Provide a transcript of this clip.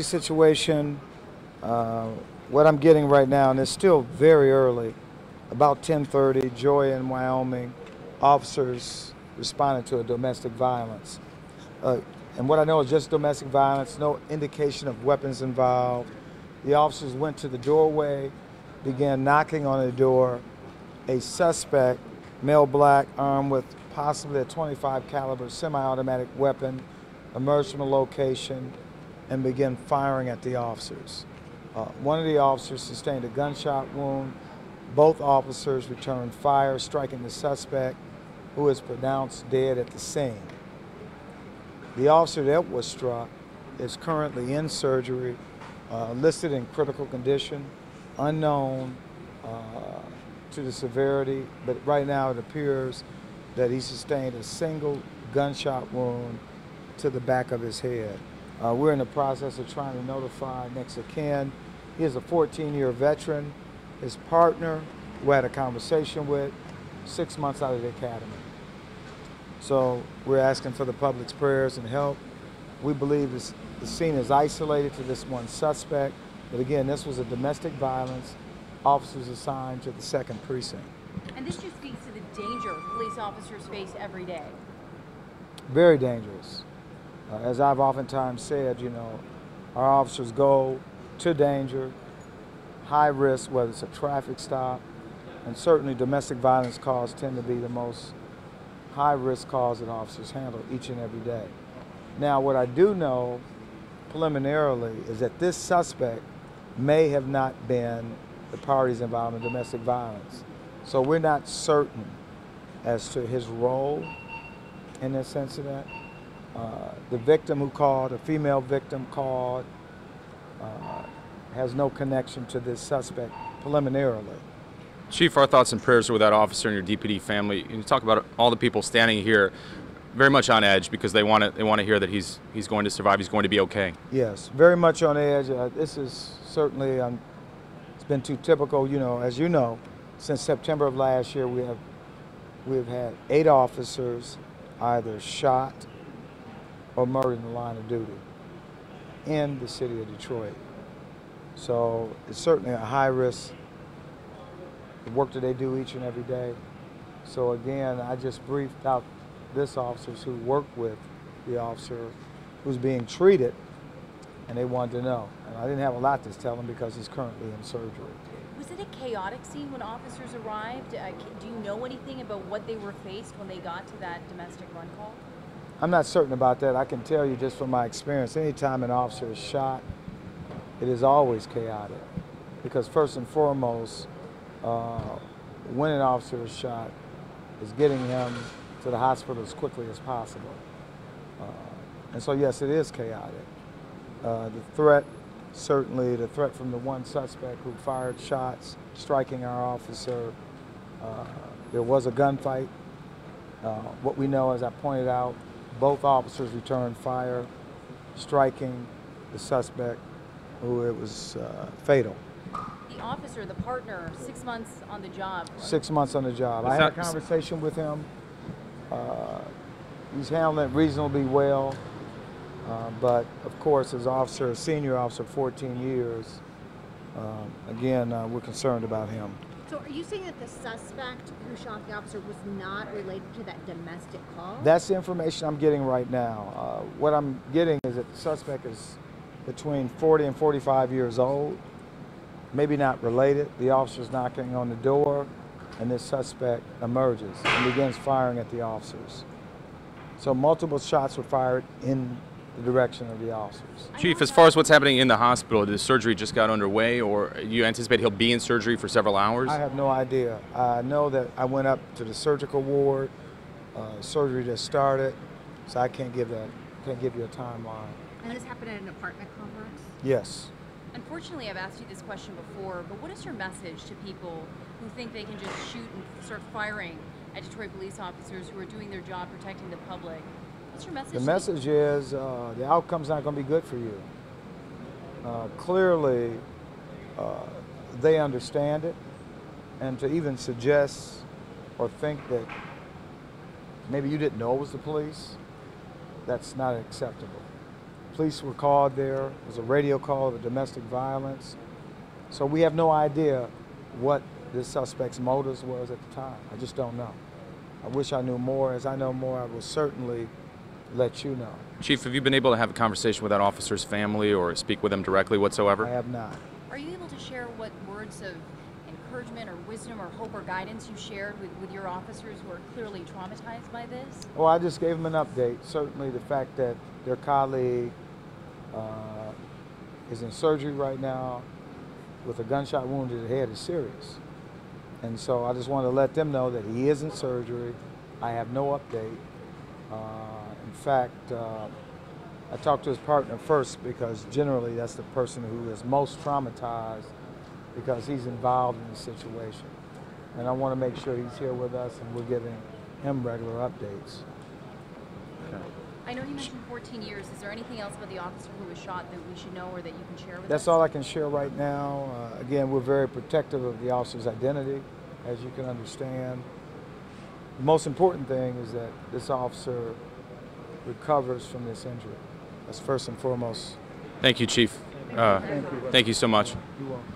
Situation, what I'm getting right now, and it's still very early, about 10:30, Joy in Wyoming, officers responded to a domestic violence. Uh, and what I know is just domestic violence, no indication of weapons involved. The officers went to the doorway, began knocking on the door. A suspect, male black, armed with possibly a .25 caliber semi-automatic weapon, emerged from the location and began firing at the officers. One of the officers sustained a gunshot wound. Both officers returned fire, striking the suspect, who is pronounced dead at the scene. The officer that was struck is currently in surgery, listed in critical condition, unknown to the severity, but right now it appears that he sustained a single gunshot wound to the back of his head. We're in the process of trying to notify next of kin. He is a 14-year veteran. His partner, who I had a conversation with, 6 months out of the academy. So we're asking for the public's prayers and help. We believe the scene is isolated to this one suspect, but again, this was a domestic violence. Officers assigned to the 2nd precinct. And this just speaks to the danger police officers face every day. Very dangerous. As I've oftentimes said, our officers go to danger, high risk, whether it's a traffic stop, and certainly domestic violence calls tend to be the most high risk calls that officers handle each and every day. Now, what I do know preliminarily is that this suspect may have not been the parties involved in domestic violence. So we're not certain as to his role in this incident. The victim who called, a female victim called, has no connection to this suspect preliminarily. Chief, our thoughts and prayers are with that officer and your DPD family. You talk about all the people standing here very much on edge because they want to hear that he's going to survive, he's going to be okay. Yes, very much on edge. This is certainly, it's been too typical, as you know, since September of last year we've had 8 officers either shot or murdered in the line of duty in the city of Detroit. So it's certainly a high risk, the work that they do each and every day. So again, I just briefed out this officers who work with the officer who's being treated, and they wanted to know. And I didn't have a lot to tell them because he's currently in surgery. Was it a chaotic scene when officers arrived? Do you know anything about what they were faced when they got to that domestic run call? I'm not certain about that. I can tell you just from my experience, anytime an officer is shot, it is always chaotic. Because first and foremost, when an officer is shot, is getting him to the hospital as quickly as possible. And so yes, it is chaotic. The threat, certainly the threat from the one suspect who fired shots, striking our officer, there was a gunfight. What we know, as I pointed out, both officers returned fire, striking the suspect, who it was fatal. The officer, the partner, 6 months on the job. 6 months on the job. I had a conversation with him. He's handling it reasonably well, but of course, as officer, senior officer, 14 years, again, we're concerned about him. So are you saying that the suspect who shot the officer was not related to that domestic call? That's the information I'm getting right now. What I'm getting is that the suspect is between 40 and 45 years old, maybe not related. The officer's knocking on the door, and this suspect emerges and begins firing at the officers. So multiple shots were fired in the direction of the officers. Chief, as far as what's happening in the hospital, the surgery just got underway, or you anticipate he'll be in surgery for several hours? I have no idea. I know that I went up to the surgical ward. Surgery just started, so I can't give you a timeline. And this happened at an apartment complex? Yes. Unfortunately, I've asked you this question before, but what is your message to people who think they can just shoot and start firing at Detroit police officers who are doing their job protecting the public? What's your message? The message is the outcome's not going to be good for you. Clearly, they understand it, and to even suggest or think that maybe you didn't know it was the police, that's not acceptable. Police were called there. It was a radio call of domestic violence. So we have no idea what this suspect's motives was at the time. I just don't know. I wish I knew more. As I know more, I will certainly let you know. Chief, have you been able to have a conversation with that officer's family or speak with them directly whatsoever? I have not. Are you able to share what words of encouragement or wisdom or hope or guidance you shared with your officers who are clearly traumatized by this? Well, I just gave them an update. Certainly the fact that their colleague is in surgery right now with a gunshot wound to the head is serious. And so I just want to let them know that he is in surgery. I have no update. In fact, I talked to his partner first because generally that's the person who is most traumatized because he's involved in the situation. And I want to make sure he's here with us and we're giving him regular updates. Okay. I know you mentioned 14 years. Is there anything else about the officer who was shot that we should know or that you can share with us? That's all I can share right now. Again, we're very protective of the officer's identity, as you can understand. The most important thing is that this officer recovers from this injury. That's first and foremost. Thank you, Chief. Thank you. Thank you so much. You're welcome.